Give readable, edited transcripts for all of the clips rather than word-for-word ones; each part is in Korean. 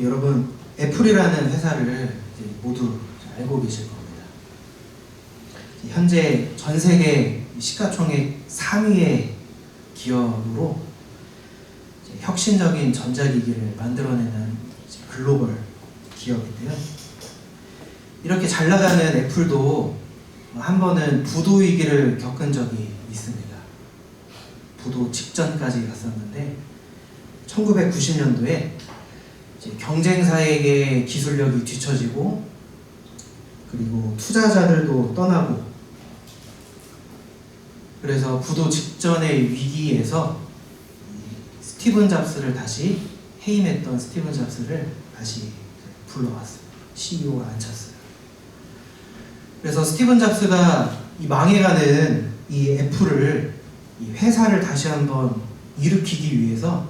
여러분, 애플이라는 회사를 이제 모두 알고 계실 겁니다. 현재 전 세계 시가총액 3위의 기업으로 혁신적인 전자기기를 만들어내는 글로벌 기업인데요. 이렇게 잘 나가는 애플도 한 번은 부도 위기를 겪은 적이 있습니다. 부도 직전까지 갔었는데 1990년도에 경쟁사에게 기술력이 뒤처지고 그리고 투자자들도 떠나고 그래서 부도 직전의 위기에서 스티븐 잡스를 다시 해임했던 스티븐 잡스를 다시 불러왔어요. CEO가 앉혔어요. 그래서 스티븐 잡스가 이 망해가는 이 애플을 이 회사를 다시 한번 일으키기 위해서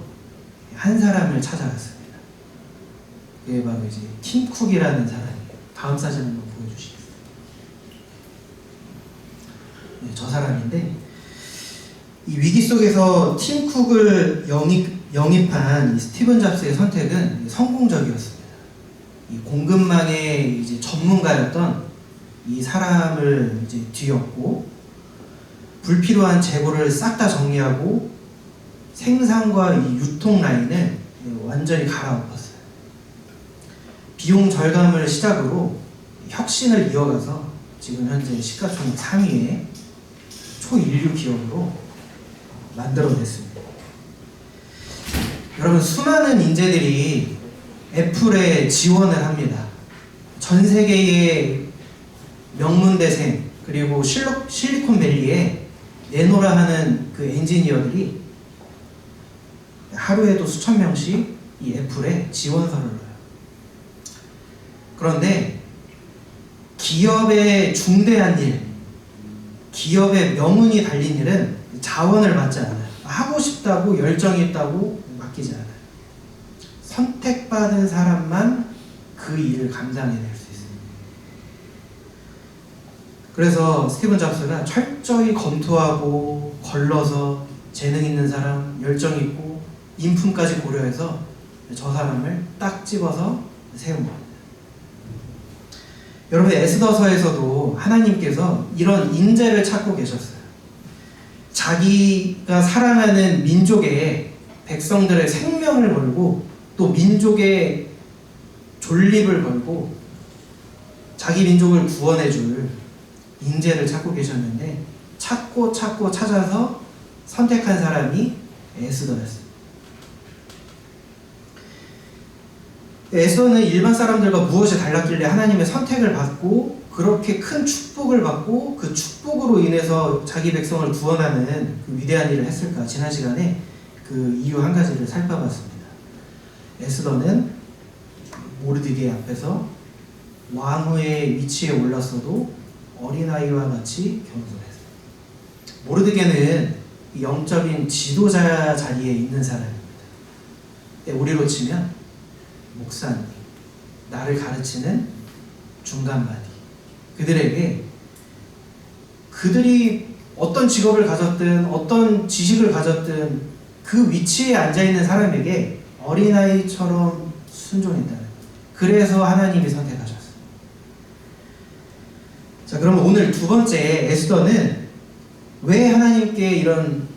한 사람을 찾아갔습니다. 그게 바로 이제 팀 쿡이라는 사람이에요. 다음 사진 한번 보여주시겠어요? 네, 저 사람인데 이 위기 속에서 팀 쿡을 영입한 이 스티븐 잡스의 선택은 성공적이었습니다. 이 공급망의 이제 전문가였던 이 사람을 이제 뒤엎고 불필요한 재고를 싹 다 정리하고 생산과 이 유통 라인을 완전히 갈아엎었어요. 비용 절감을 시작으로 혁신을 이어가서 지금 현재 시가총액 3위의 초인류 기업으로 만들어냈습니다. 여러분, 수많은 인재들이 애플에 지원을 합니다. 전 세계의 명문대생 그리고 실리콘밸리에 내노라 하는 그 엔지니어들이 하루에도 수천 명씩 이 애플에 지원서를 넣어요. 그런데 기업의 중대한 일, 기업의 명운이 달린 일은 자원을 받지 않아요. 하고 싶다고 열정이 있다고 맡기지 않아요. 선택받은 사람만 그 일을 감당해낼 수 있습니다. 그래서 스티븐 잡스가 철저히 검토하고 걸러서 재능 있는 사람, 열정 있고 인품까지 고려해서 저 사람을 딱 집어서 세운 겁니다. 여러분, 에스더서에서도 하나님께서 이런 인재를 찾고 계셨어요. 자기가 사랑하는 민족의 백성들의 생명을 걸고 또 민족의 존립을 걸고 자기 민족을 구원해줄 인재를 찾고 계셨는데 찾고 찾아서 선택한 사람이 에스더였어요. 에스더는 일반 사람들과 무엇이 달랐길래 하나님의 선택을 받고 그렇게 큰 축복을 받고 그 축복으로 인해서 자기 백성을 구원하는 그 위대한 일을 했을까? 지난 시간에 그 이유 한 가지를 살펴봤습니다. 에스더는 모르드게 앞에서 왕후의 위치에 올랐어도 어린아이와 같이 겸손했어요. 모르드게는 영적인 지도자 자리에 있는 사람입니다. 우리로 치면 목사님, 나를 가르치는 중간마디. 그들이 어떤 직업을 가졌든 어떤 지식을 가졌든 그 위치에 앉아있는 사람에게 어린아이처럼 순종했다는 거예요. 그래서 하나님이 선택하셨어요. 자, 그럼 오늘 두 번째 에스더는 왜 하나님께 이런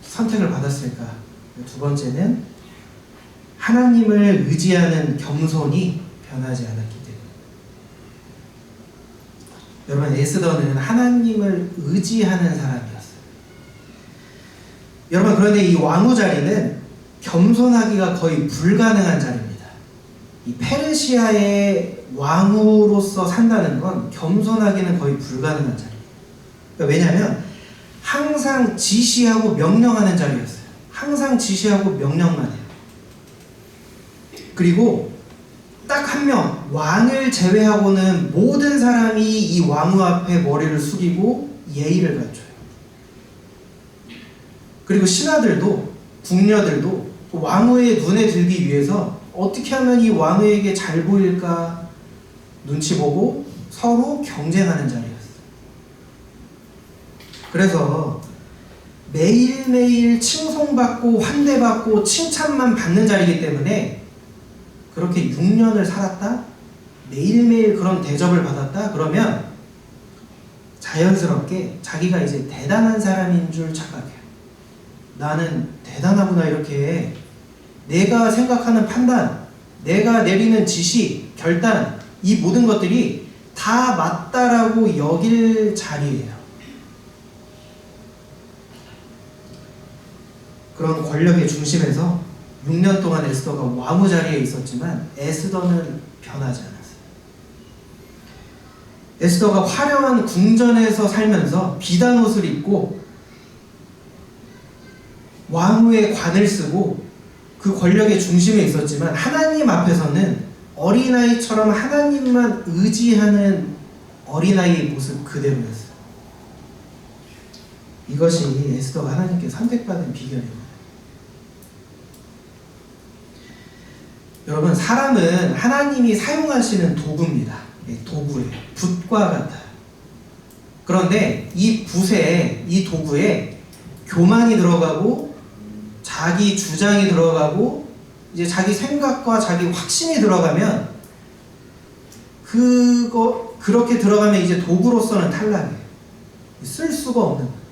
선택을 받았을까? 두 번째는 하나님을 의지하는 겸손이 변하지 않았기 때문에. 여러분, 에스더는 하나님을 의지하는 사람이었어요. 여러분, 그런데 이 왕후 자리는 겸손하기가 거의 불가능한 자리입니다. 이 페르시아의 왕후로서 산다는 건 겸손하기는 거의 불가능한 자리예요. 그러니까 왜냐하면 항상 지시하고 명령하는 자리였어요. 항상 지시하고 명령만 해요. 그리고 딱 한 명, 왕을 제외하고는 모든 사람이 이 왕후 앞에 머리를 숙이고 예의를 갖춰요. 그리고 신하들도, 궁녀들도 왕후의 눈에 들기 위해서 어떻게 하면 이 왕후에게 잘 보일까 눈치 보고 서로 경쟁하는 자리였어요. 그래서 매일매일 칭송받고 환대받고 칭찬만 받는 자리이기 때문에 그렇게 6년을 살았다? 매일매일 그런 대접을 받았다? 그러면 자연스럽게 자기가 이제 대단한 사람인 줄 착각해요. 나는 대단하구나. 이렇게 내가 생각하는 판단, 내가 내리는 지시, 결단, 이 모든 것들이 다 맞다라고 여길 자리예요. 그런 권력의 중심에서 6년 동안 에스더가 왕후 자리에 있었지만 에스더는 변하지 않았어요. 에스더가 화려한 궁전에서 살면서 비단 옷을 입고 왕후의 관을 쓰고 그 권력의 중심에 있었지만 하나님 앞에서는 어린아이처럼 하나님만 의지하는 어린아이의 모습 그대로였어요. 이것이 에스더가 하나님께 선택받은 비결입니다. 여러분, 사람은 하나님이 사용하시는 도구입니다. 도구예요. 붓과 같아요. 그런데 이 붓에, 이 도구에 교만이 들어가고 자기 주장이 들어가고 이제 자기 생각과 자기 확신이 들어가면 그렇게 들어가면 이제 도구로서는 탈락이에요. 쓸 수가 없는 거예요.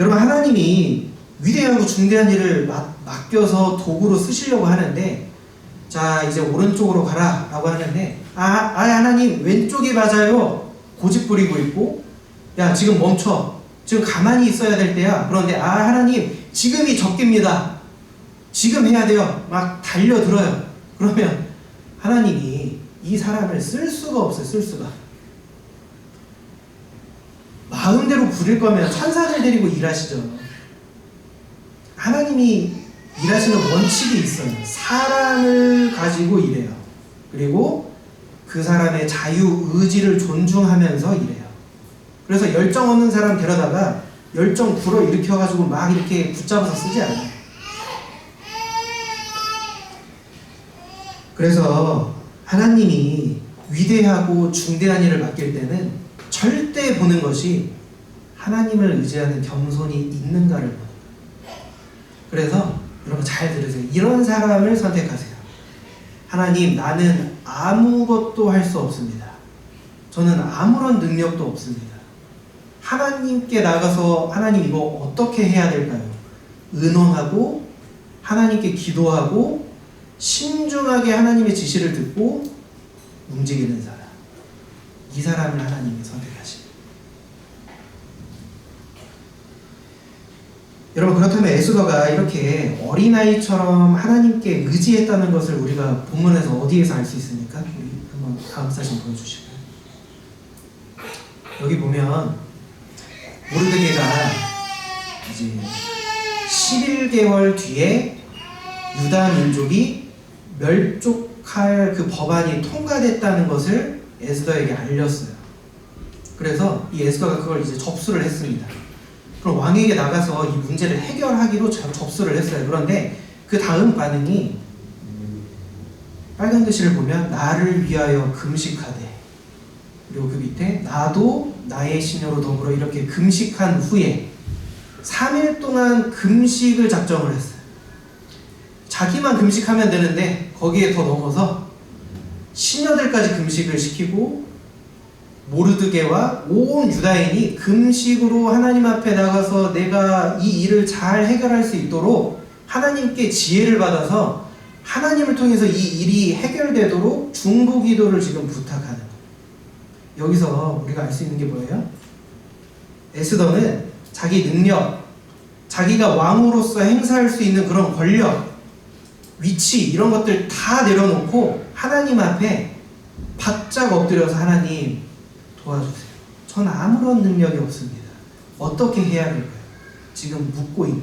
여러분, 하나님이 위대하고 중대한 일을 맡겨서 도구로 쓰시려고 하는데, 자 이제 오른쪽으로 가라 라고 하는데, 하나님 왼쪽이 맞아요. 고집 부리고 있고, 야 지금 멈춰, 지금 가만히 있어야 될 때야. 그런데 하나님 지금이 적기입니다, 지금 해야 돼요. 막 달려들어요. 그러면 하나님이 이 사람을 쓸 수가 없어요. 쓸 수가. 마음대로 부릴 거면 천사들 데리고 일하시죠. 하나님이 일하시는 원칙이 있어요. 사람을 가지고 일해요. 그리고 그 사람의 자유의지를 존중하면서 일해요. 그래서 열정 없는 사람 데려다가 열정 불어일으켜가지고 막 이렇게 붙잡아서 쓰지 않아요. 그래서 하나님이 위대하고 중대한 일을 맡길 때는 절대 보는 것이 하나님을 의지하는 겸손이 있는가를 보는 거예요. 그래서 여러분 잘 들으세요. 이런 사람을 선택하세요. 하나님, 나는 아무것도 할 수 없습니다. 저는 아무런 능력도 없습니다. 하나님께 나가서 하나님 이거 어떻게 해야 될까요? 의논하고 하나님께 기도하고 신중하게 하나님의 지시를 듣고 움직이는 사람, 이 사람을 하나님이 선택하십니다. 여러분, 그렇다면 에스더가 이렇게 어린아이처럼 하나님께 의지했다는 것을 우리가 본문에서 어디에서 알 수 있습니까? 우리 한번 다음 사진 보여주실까요? 여기 보면 모르드게가 이제 11개월 뒤에 유다 민족이 멸족할 그 법안이 통과됐다는 것을 에스더에게 알렸어요. 그래서 이 에스더가 그걸 이제 접수를 했습니다. 그럼 왕에게 나가서 이 문제를 해결하기로 접수를 했어요. 그런데 그 다음 반응이 빨간 글씨를 보면 나를 위하여 금식하되, 그리고 그 밑에 나도 나의 시녀로 더불어 이렇게 금식한 후에 3일 동안 금식을 작정을 했어요. 자기만 금식하면 되는데 거기에 더 넘어서 시녀들까지 금식을 시키고 모르드게와 온 유다인이 금식으로 하나님 앞에 나가서 내가 이 일을 잘 해결할 수 있도록 하나님께 지혜를 받아서 하나님을 통해서 이 일이 해결되도록 중보기도를 지금 부탁하는 거예요. 여기서 우리가 알 수 있는 게 뭐예요? 에스더는 자기 능력, 자기가 왕으로서 행사할 수 있는 그런 권력, 위치, 이런 것들 다 내려놓고 하나님 앞에 바짝 엎드려서 하나님 도와주세요. 전 아무런 능력이 없습니다. 어떻게 해야 될까요? 지금 묻고 있는.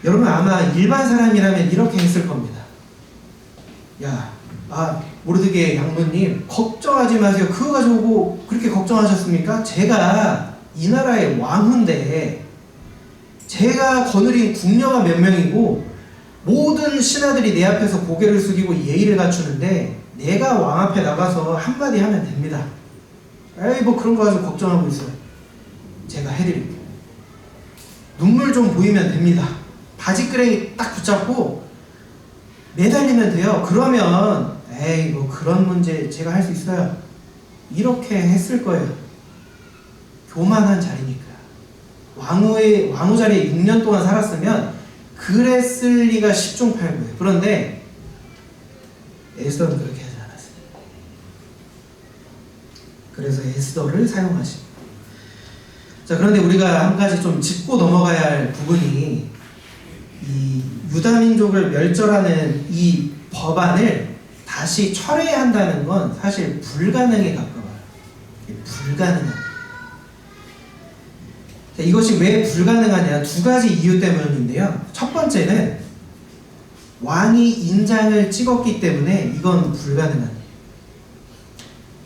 여러분, 아마 일반 사람이라면 이렇게 했을 겁니다. 모르드게 양모님 걱정하지 마세요. 그거 가지고 그렇게 걱정하셨습니까? 제가 이 나라의 왕인데 제가 거느린 궁녀가 몇 명이고 모든 신하들이 내 앞에서 고개를 숙이고 예의를 갖추는데 내가 왕 앞에 나가서 한마디 하면 됩니다. 에이 뭐 그런 거 가지고 걱정하고 있어요. 제가 해드릴게요. 눈물 좀 보이면 됩니다. 바지끄레기 딱 붙잡고 매달리면 돼요. 그러면 에이 뭐 그런 문제 제가 할 수 있어요. 이렇게 했을 거예요. 교만한 자리니까. 왕후 자리에 6년 동안 살았으면 그랬을 리가 10중 8구예요. 그런데 에스더는 그렇게 하지 않았어요. 그래서 에스더를 사용하시고. 자, 그런데 우리가 한 가지 좀 짚고 넘어가야 할 부분이 이 유다민족을 멸절하는 이 법안을 다시 철회한다는 건 사실 불가능에 가까워요. 불가능해요. 이것이 왜 불가능하냐? 두 가지 이유 때문인데요. 첫 번째는 왕이 인장을 찍었기 때문에 이건 불가능한 일이에요.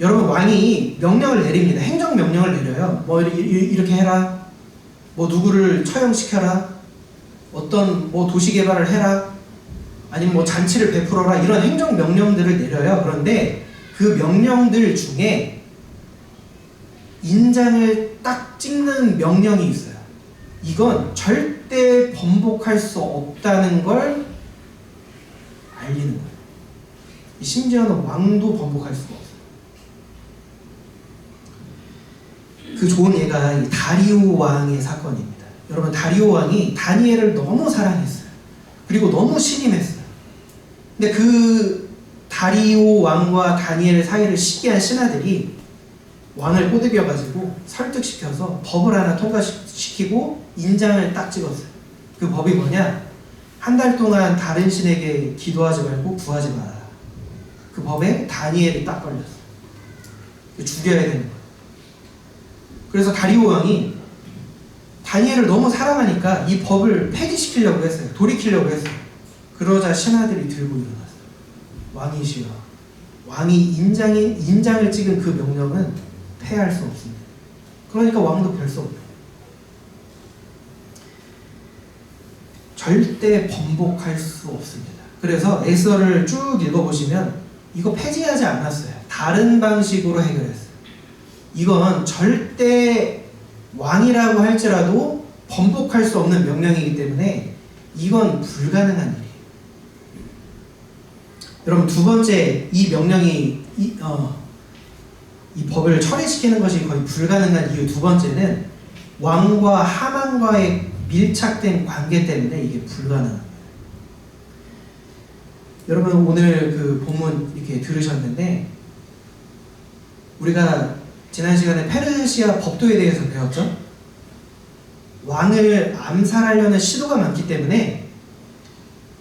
여러분, 왕이 명령을 내립니다. 행정명령을 내려요. 뭐 이렇게 해라. 뭐 누구를 처형시켜라. 어떤 뭐 도시 개발을 해라. 아니면 뭐 잔치를 베풀어라. 이런 행정명령들을 내려요. 그런데 그 명령들 중에 인장을 딱 찍는 명령이 있어요. 이건 절대 번복할 수 없다는 걸 알리는 거예요. 심지어는 왕도 번복할 수가 없어요. 그 좋은 예가 이 다리오 왕의 사건입니다. 여러분, 다리오 왕이 다니엘을 너무 사랑했어요. 그리고 너무 신임했어요. 근데 그 다리오 왕과 다니엘 사이를 시기한 신하들이 왕을 꼬드겨가지고 설득시켜서 법을 하나 통과시키고 인장을 딱 찍었어요. 그 법이 뭐냐? 한 달 동안 다른 신에게 기도하지 말고 구하지 마라. 그 법에 다니엘이 딱 걸렸어요. 죽여야 되는 거예요. 그래서 다리오 왕이 다니엘을 너무 사랑하니까 이 법을 폐기시키려고 했어요. 돌이키려고 했어요. 그러자 신하들이 들고 일어났어요. 왕이시여, 왕이 인장을 찍은 그 명령은 폐할 수 없습니다. 그러니까 왕도 별 수 없어요. 절대 번복할 수 없습니다. 그래서 에스더를 쭉 읽어보시면 이거 폐지하지 않았어요. 다른 방식으로 해결했어요. 이건 절대 왕이라고 할지라도 번복할 수 없는 명령이기 때문에 이건 불가능한 일이에요. 여러분, 두 번째 이 명령이 이 법을 철회시키는 것이 거의 불가능한 이유 두 번째는 왕과 하만과의 밀착된 관계 때문에 이게 불가능합니다. 여러분, 오늘 그 본문 이렇게 들으셨는데 우리가 지난 시간에 페르시아 법도에 대해서 배웠죠? 왕을 암살하려는 시도가 많기 때문에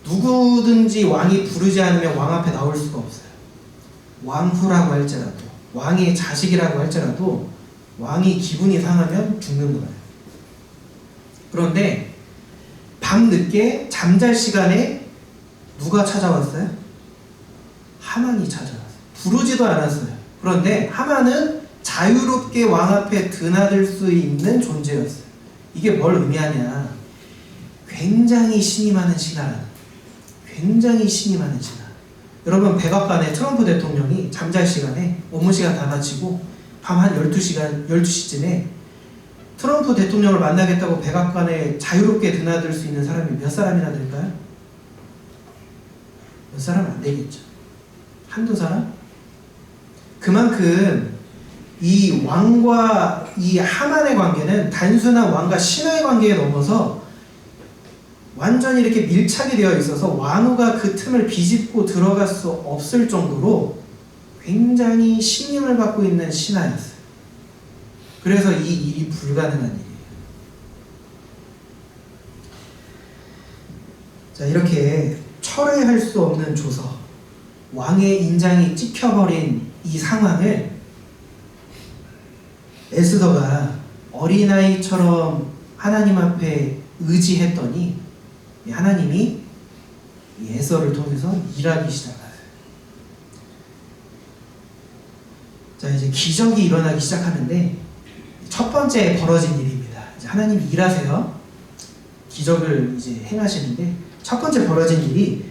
누구든지 왕이 부르지 않으면 왕 앞에 나올 수가 없어요. 왕후라고 할지라도, 왕의 자식이라고 할지라도 왕이 기분이 상하면 죽는 거예요. 그런데 밤늦게 잠잘 시간에 누가 찾아왔어요? 하만이 찾아왔어요. 부르지도 않았어요. 그런데 하만은 자유롭게 왕 앞에 드나들 수 있는 존재였어요. 이게 뭘 의미하냐? 굉장히 신임하는 신하라는, 굉장히 신임하는 신하. 여러분, 백악관에 트럼프 대통령이 잠잘 시간에 업무 시간 다 마치고 밤 한 12시쯤에 트럼프 대통령을 만나겠다고 백악관에 자유롭게 드나들 수 있는 사람이 몇 사람이나 될까요? 몇 사람 안 되겠죠. 한두 사람? 그만큼 이 왕과 이 하만의 관계는 단순한 왕과 신하의 관계에 넘어서 완전히 이렇게 밀착이 되어 있어서 왕후가 그 틈을 비집고 들어갈 수 없을 정도로 굉장히 신임을 받고 있는 신하였어요. 그래서 이 일이 불가능한 일이에요. 자, 이렇게 철회할 수 없는 조서, 왕의 인장이 찍혀버린 이 상황을 에스더가 어린아이처럼 하나님 앞에 의지했더니 하나님이 이 에스더를 통해서 일하기 시작하세요. 자, 이제 기적이 일어나기 시작하는데 첫 번째 벌어진 일입니다. 이제 하나님이 일하세요. 기적을 이제 행하시는데 첫 번째 벌어진 일이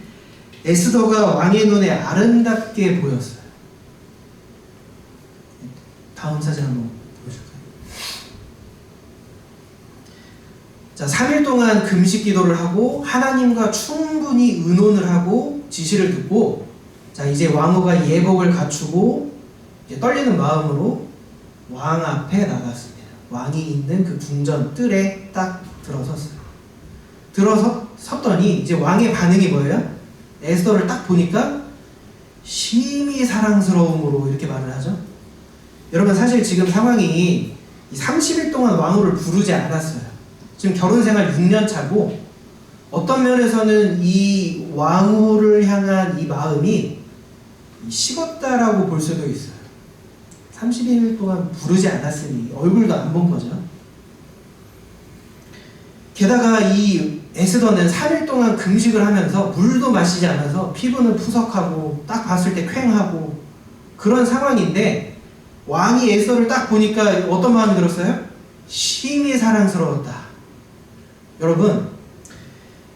에스더가 왕의 눈에 아름답게 보였어요. 다음 사진 한번 보여줄까요? 자, 3일 동안 금식 기도를 하고 하나님과 충분히 의논을 하고 지시를 듣고, 자, 이제 왕후가 예복을 갖추고 이제 떨리는 마음으로 왕 앞에 나갔습니다. 왕이 있는 그 궁전 뜰에 딱 들어섰어요. 섰더니 이제 왕의 반응이 뭐예요? 에스더를 딱 보니까 심히 사랑스러움으로 이렇게 말을 하죠. 여러분, 사실 지금 상황이 30일 동안 왕후를 부르지 않았어요. 지금 결혼 생활 6년 차고, 어떤 면에서는 이 왕후를 향한 이 마음이 식었다라고 볼 수도 있어요. 30일 동안 부르지 않았으니 얼굴도 안 본 거죠. 게다가 이 에스더는 3일 동안 금식을 하면서 물도 마시지 않아서 피부는 푸석하고 딱 봤을 때 퀭하고 그런 상황인데, 왕이 에스더를 딱 보니까 어떤 마음이 들었어요? 심히 사랑스러웠다. 여러분,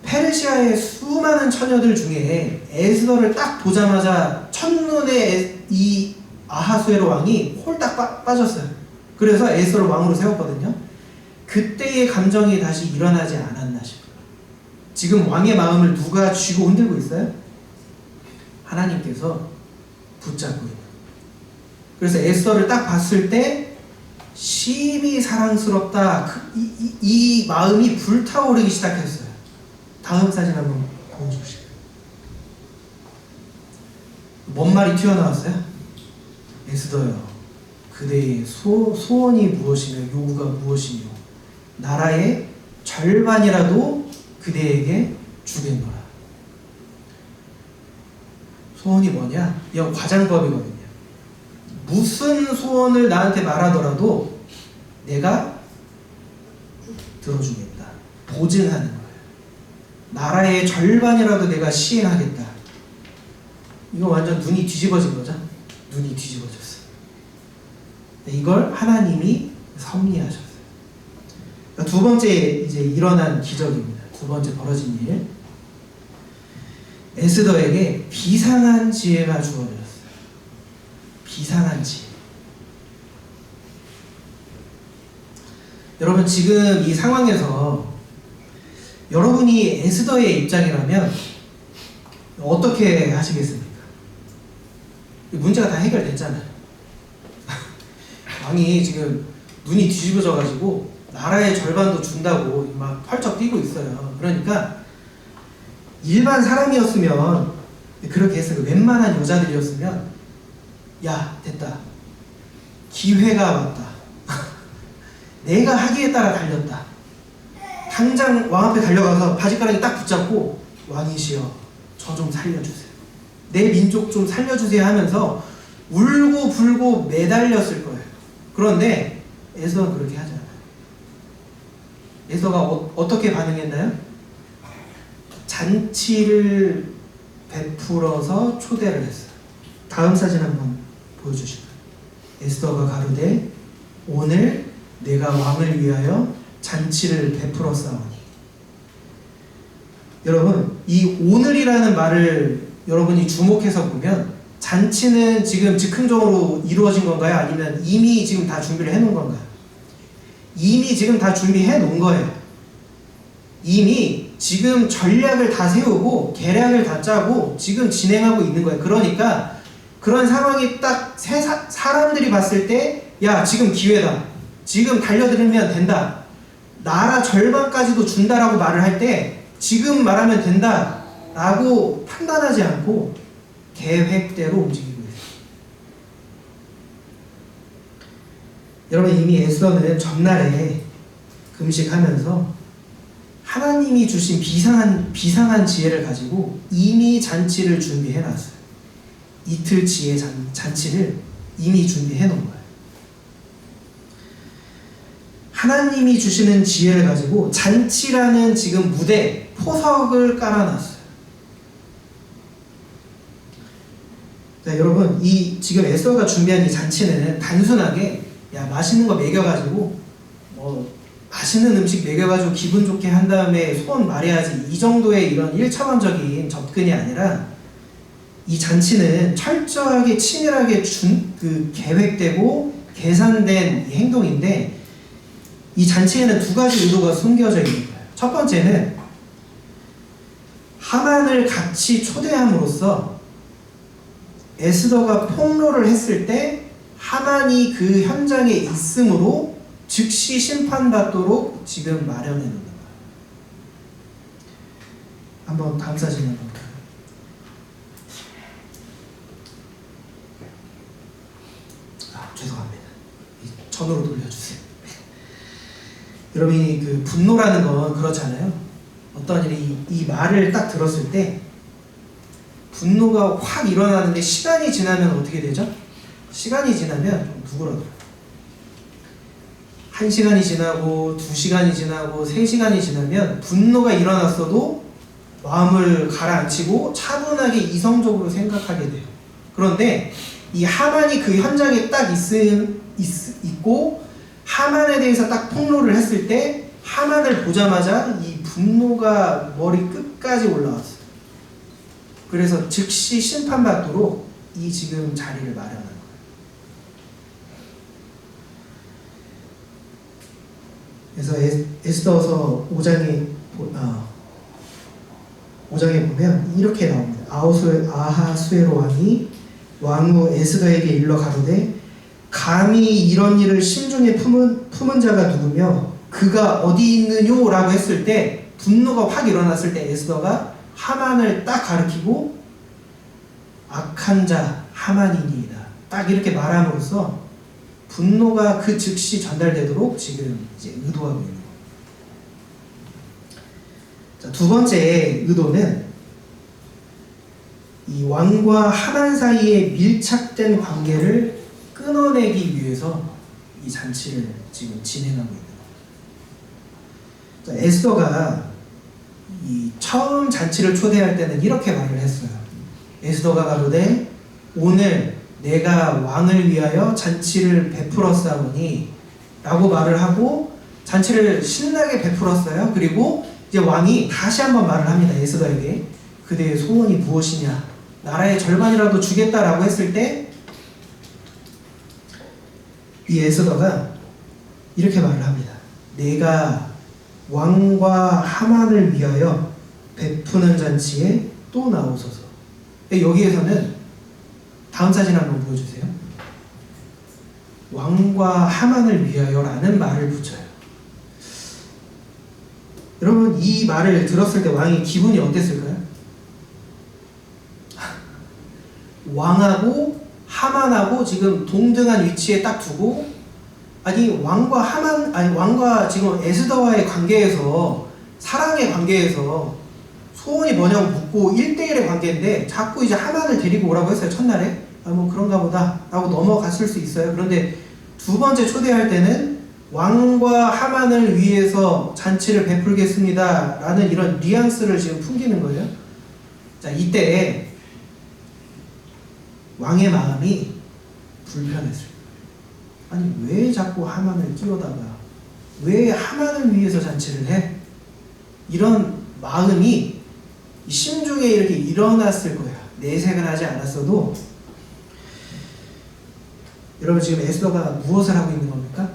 페르시아의 수많은 처녀들 중에 에스더를 딱 보자마자 첫눈에 이 아하수에로 왕이 홀딱 빠졌어요. 그래서 에스더를 왕으로 세웠거든요. 그때의 감정이 다시 일어나지 않았나 싶어요. 지금 왕의 마음을 누가 쥐고 흔들고 있어요? 하나님께서 붙잡고 있는. 그래서 에스더를 딱 봤을 때 심히 사랑스럽다, 이 마음이 불타오르기 시작했어요. 다음 사진 한번 보여주실까요? 뭔 말이 튀어나왔어요? 에스더여, 그대의 소원이 무엇이며 요구가 무엇이며 나라의 절반이라도 그대에게 주겠노라. 소원이 뭐냐? 이건 과장법이거든요. 무슨 소원을 나한테 말하더라도 내가 들어주겠다. 보증하는 거예요. 나라의 절반이라도 내가 시행하겠다. 이거 완전 눈이 뒤집어진 거죠? 눈이 뒤집어졌어요. 이걸 하나님이 섭리하셨어요. 두 번째 이제 일어난 기적입니다. 두 번째 벌어진 일. 에스더에게 비상한 지혜가 주어졌어요. 비상한 지혜. 여러분, 지금 이 상황에서 여러분이 에스더의 입장이라면 어떻게 하시겠습니까? 문제가 다 해결됐잖아요. 왕이 지금 눈이 뒤집어져 가지고 나라의 절반도 준다고 막 펄쩍 뛰고 있어요. 그러니까 일반 사람이었으면 그렇게 했어요. 웬만한 여자들이었으면 야, 됐다. 기회가 왔다. 내가 하기에 따라 달렸다. 당장 왕 앞에 달려가서 바지가랑이 딱 붙잡고 왕이시여, 저 좀 살려주세요. 내 민족 좀 살려주세요 하면서 울고 불고 매달렸을 거예요. 그런데 에스더가 그렇게 하지 않아요. 에스더가 어떻게 반응했나요? 잔치를 베풀어서 초대를 했어요. 다음 사진 한번 보여주실까요? 에스더가 가로되 오늘 내가 왕을 위하여 잔치를 베풀었사오니. 여러분, 이 오늘이라는 말을 여러분이 주목해서 보면 잔치는 지금 즉흥적으로 이루어진 건가요? 아니면 이미 지금 다 준비를 해놓은 건가요? 이미 지금 다 준비해 놓은 거예요. 이미 지금 전략을 다 세우고 계략을 다 짜고 지금 진행하고 있는 거예요. 그러니까 그런 상황이 딱 사람들이 봤을 때 야, 지금 기회다. 지금 달려들면 된다. 나라 절반까지도 준다라고 말을 할 때 지금 말하면 된다 라고 판단하지 않고 계획대로 움직이고 있어요. 여러분, 이미 에스더는 전날에 금식하면서 하나님이 주신 비상한 지혜를 가지고 이미 잔치를 준비해놨어요. 이틀 지혜 잔치를 이미 준비해놓은 거예요. 하나님이 주시는 지혜를 가지고 잔치라는 지금 무대, 포석을 깔아놨어요. 자, 여러분, 이 지금 에스더가 준비한 이 잔치는 단순하게 야, 맛있는 거 먹여가지고 맛있는 음식 먹여가지고 기분 좋게 한 다음에 소원 말해야지, 이 정도의 이런 1차원적인 접근이 아니라 이 잔치는 철저하게 치밀하게 계획되고 계산된 이 행동인데, 이 잔치에는 두 가지 의도가 숨겨져 있는 거예요. 첫 번째는 하만을 같이 초대함으로써 에스더가 폭로를 했을 때 하만이 그 현장에 있으므로 즉시 심판받도록 지금 마련해 놓는 거예요. 한번 다음 사진 한번 볼까요? 죄송합니다. 전으로 돌려주세요. 여러분이 그 분노라는 건 그렇잖아요. 어떤 일이 이 말을 딱 들었을 때 분노가 확 일어나는데 시간이 지나면 어떻게 되죠? 시간이 지나면 좀 누그러져요. 1시간이 지나고 2시간이 지나고 3시간이 지나면 분노가 일어났어도 마음을 가라앉히고 차분하게 이성적으로 생각하게 돼요. 그런데 이 하만이 그 현장에 딱 있고 하만에 대해서 딱 폭로를 했을 때 하만을 보자마자 이 분노가 머리 끝까지 올라왔어요. 그래서 즉시 심판받도록 이 지금 자리를 마련한 거예요. 그래서 에스더서 5장에 보면 이렇게 나옵니다. 아하수에로 왕이 왕후 에스더에게 일러 가로되 감히 이런 일을 심중에 품은 자가 누구며 그가 어디 있느뇨? 라고 했을 때 분노가 확 일어났을 때 에스더가 하만을 딱 가리키고 악한 자 하만이니이다. 딱 이렇게 말함으로써 분노가 그 즉시 전달되도록 지금 이제 의도하고 있는 거예요. 자, 두 번째 의도는 이 왕과 하만 사이에 밀착된 관계를 끊어내기 위해서 이 잔치를 지금 진행하고 있는 거예요. 자, 에스더가 이 처음 잔치를 초대할 때는 이렇게 말을 했어요. 에스더가 가로되 오늘 내가 왕을 위하여 잔치를 베풀었사오니 라고 말을 하고 잔치를 신나게 베풀었어요. 그리고 이제 왕이 다시 한번 말을 합니다. 에스더에게 그대의 소원이 무엇이냐, 나라의 절반이라도 주겠다라고 했을 때 이 에스더가 이렇게 말을 합니다. 내가 왕과 하만을 위하여 베푸는 잔치에 또 나오소서. 여기에서는 다음 사진 한번 보여주세요. 왕과 하만을 위하여라는 말을 붙여요. 여러분 이 말을 들었을 때 왕의 기분이 어땠을까요? 왕하고 하만하고 지금 동등한 위치에 딱 두고 왕과 지금 에스더와의 관계에서 사랑의 관계에서 소원이 뭐냐고 묻고 1대1의 관계인데 자꾸 이제 하만을 데리고 오라고 했어요. 첫날에 뭐 그런가 보다 라고 넘어갔을 수 있어요. 그런데 두 번째 초대할 때는 왕과 하만을 위해서 잔치를 베풀겠습니다 라는 이런 뉘앙스를 지금 풍기는 거예요. 자, 이때 왕의 마음이 불편했어요. 아니 왜 자꾸 하만을 끼워다가 왜 하만을 위해서 잔치를 해? 이런 마음이 심중에 이렇게 일어났을 거예요. 내색을 하지 않았어도. 여러분 지금 에스더가 무엇을 하고 있는 겁니까?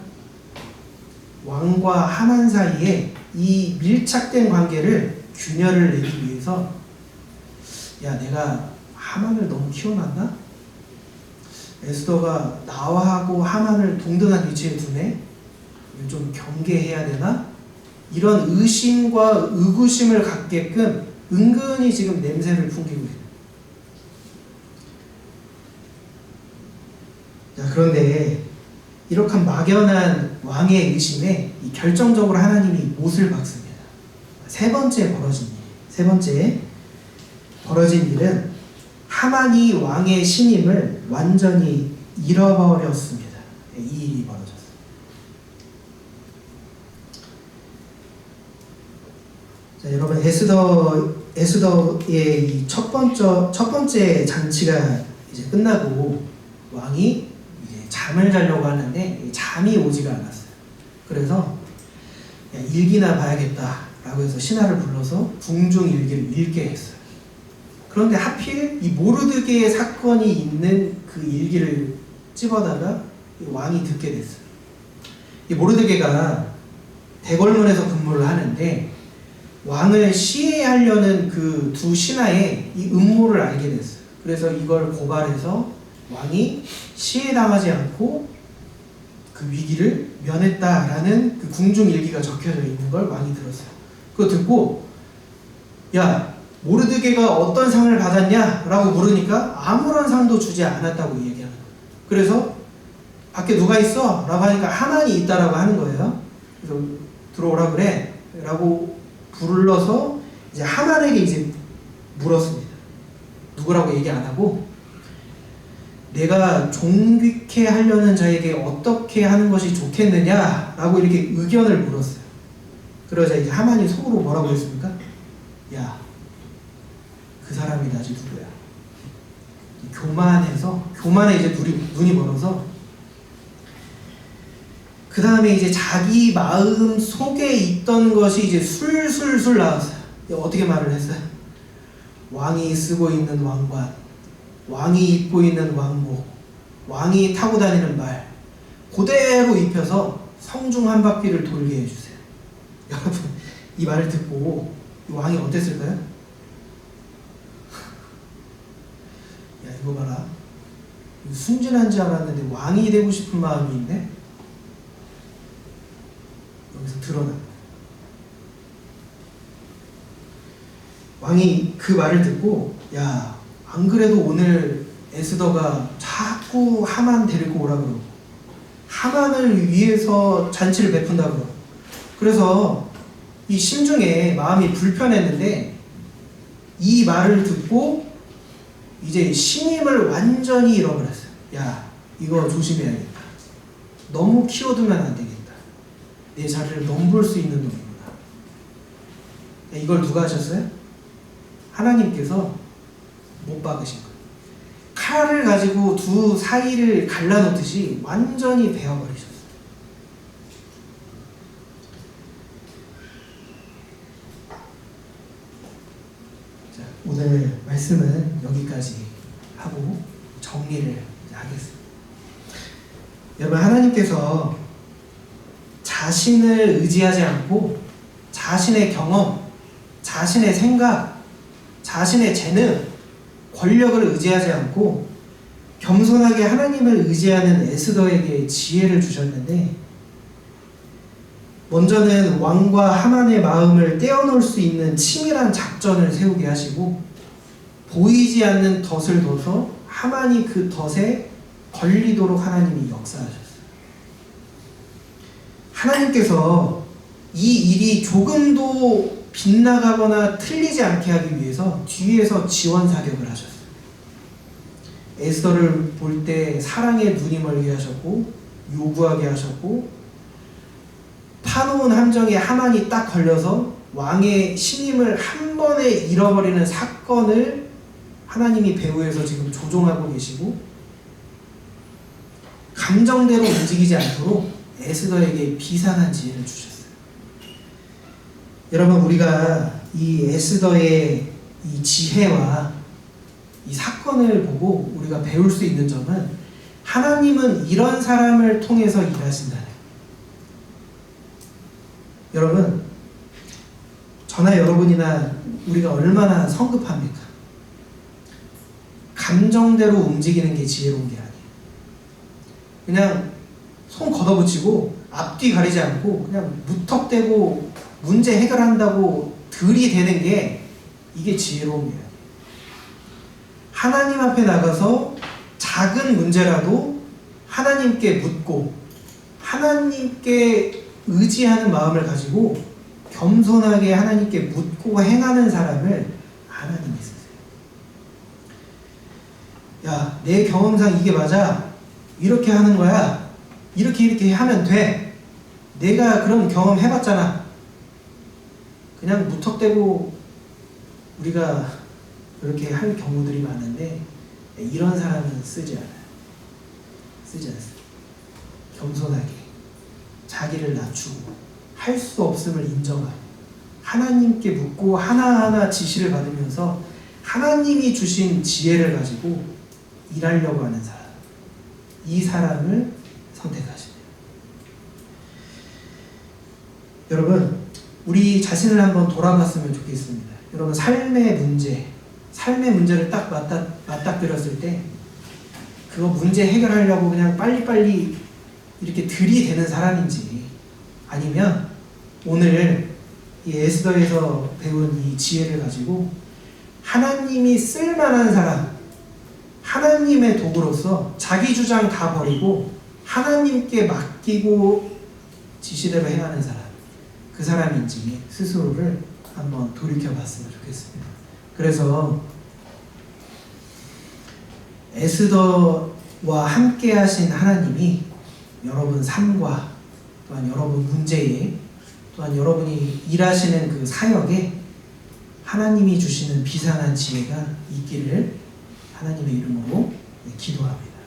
왕과 하만 사이에 이 밀착된 관계를 균열을 내기 위해서 야 내가 하만을 너무 키워놨나? 에스더가 나하고 하만을 동등한 위치에 두네? 좀 경계해야 되나? 이런 의심과 의구심을 갖게끔 은근히 지금 냄새를 풍기고 있어요. 자, 그런데 이렇게 막연한 왕의 의심에 결정적으로 하나님이 못을 박습니다. 세 번째 벌어진 일은 하만이 왕의 신임을 완전히 잃어버렸습니다. 이 일이 벌어졌어요. 자, 여러분 에스더의 이 첫 번째 잔치가 이제 끝나고 왕이 이제 잠을 자려고 하는데 잠이 오지가 않았어요. 그래서 일기나 봐야겠다라고 해서 신하를 불러서 궁중 일기를 읽게 했어요. 그런데 하필 이 모르드게의 사건이 있는 그 일기를 집어다가 왕이 듣게 됐어요. 이 모르드게가 대궐문에서 근무를 하는데 왕을 시해하려는 그 두 신하의 이 음모를 알게 됐어요. 그래서 이걸 고발해서 왕이 시해당하지 않고 그 위기를 면했다라는 그 궁중 일기가 적혀져 있는 걸 왕이 들었어요. 그거 듣고 야, 모르드게가 어떤 상을 받았냐? 라고 물으니까 아무런 상도 주지 않았다고 얘기하는 거예요. 그래서 밖에 누가 있어? 라고 하니까 하만이 있다라고 하는 거예요. 그래서 들어오라 그래 라고 불러서 이제 하만에게 이제 물었습니다. 누구라고 얘기 안 하고 내가 존귀케 하려는 자에게 어떻게 하는 것이 좋겠느냐 라고 이렇게 의견을 물었어요. 그러자 이제 하만이 속으로 뭐라고 했습니까? 야, 그 사람이 나지 누구야? 교만에 이제 눈이 멀어서 그 다음에 이제 자기 마음 속에 있던 것이 이제 술술술 나왔어요. 어떻게 말을 했어요? 왕이 쓰고 있는 왕관, 왕이 입고 있는 왕복, 왕이 타고 다니는 말 그대로 입혀서 성중 한 바퀴를 돌게 해주세요. 여러분, 이 말을 듣고 왕이 어땠을까요? 야, 이거 봐라. 순진한 줄 알았는데 왕이 되고 싶은 마음이 있네? 여기서 드러나. 왕이 그 말을 듣고 야, 안 그래도 오늘 에스더가 자꾸 하만 데리고 오라 그러고 하만을 위해서 잔치를 베푼다 그러고 그래서 이 심중에 마음이 불편했는데 이 말을 듣고 이제 신임을 완전히 잃어버렸어요. 야, 이거 조심해야겠다. 너무 키워두면 안 되겠다. 내 자리를 넘볼 수 있는 놈이구나. 이걸 누가 하셨어요? 하나님께서 못 박으신 거예요. 칼을 가지고 두 사이를 갈라놓듯이 완전히 베어버리셨어요. 자, 오늘 말씀은 여기까지 하고 정리를 하겠습니다. 여러분, 하나님께서 자신을 의지하지 않고 자신의 경험, 자신의 생각, 자신의 재능, 권력을 의지하지 않고 겸손하게 하나님을 의지하는 에스더에게 지혜를 주셨는데 먼저는 왕과 하만의 마음을 떼어놓을 수 있는 치밀한 작전을 세우게 하시고 보이지 않는 덫을 둬서 하만이 그 덫에 걸리도록 하나님이 역사하셨어요. 하나님께서 이 일이 조금도 빗나가거나 틀리지 않게 하기 위해서 뒤에서 지원 사격을 하셨어요. 에스더를 볼 때 사랑의 눈이 멀게 하셨고 요구하게 하셨고 파놓은 함정에 하만이 딱 걸려서 왕의 신임을 한 번에 잃어버리는 사건을 하나님이 배후에서 지금 조종하고 계시고 감정대로 움직이지 않도록 에스더에게 비상한 지혜를 주셨어요. 여러분, 우리가 이 에스더의 이 지혜와 이 사건을 보고 우리가 배울 수 있는 점은 하나님은 이런 사람을 통해서 일하신다는 거예요. 여러분, 저나 여러분이나 우리가 얼마나 성급합니까? 감정대로 움직이는 게 지혜로운 게 아니에요. 그냥 손 걷어붙이고 앞뒤 가리지 않고 그냥 무턱대고 문제 해결한다고 들이대는 게 이게 지혜로운 거예요. 하나님 앞에 나가서 작은 문제라도 하나님께 묻고 하나님께 의지하는 마음을 가지고 겸손하게 하나님께 묻고 행하는 사람을 하나님이 쓰세요. 야, 내 경험상 이게 맞아. 이렇게 하는 거야. 이렇게 하면 돼. 내가 그런 경험 해봤잖아. 그냥 무턱대고 우리가 그렇게 할 경우들이 많은데 이런 사람은 쓰지 않아요. 쓰지 않습니다. 겸손하게 자기를 낮추고 할 수 없음을 인정하고 하나님께 묻고 하나하나 지시를 받으면서 하나님이 주신 지혜를 가지고 일하려고 하는 사람, 이 사람을 선택하십니다. 여러분, 우리 자신을 한번 돌아봤으면 좋겠습니다. 여러분 삶의 문제를 딱 맞닥뜨렸을 때 그거 문제 해결하려고 그냥 빨리빨리 이렇게 들이대는 사람인지, 아니면 오늘 이 에스더에서 배운 이 지혜를 가지고 하나님이 쓸만한 사람, 하나님의 도구로서 자기 주장 다 버리고 하나님께 맡기고 지시대로 행하는 사람, 그 사람인지 스스로를 한번 돌이켜 봤으면 좋겠습니다. 그래서 에스더와 함께 하신 하나님이 여러분 삶과 또한 여러분 문제에, 또한 여러분이 일하시는 그 사역에 하나님이 주시는 비상한 지혜가 있기를 하나님의 이름으로 기도합니다.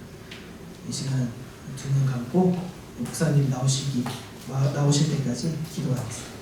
이 시간 두 눈 감고 목사님 나오실 때까지 기도하겠습니다.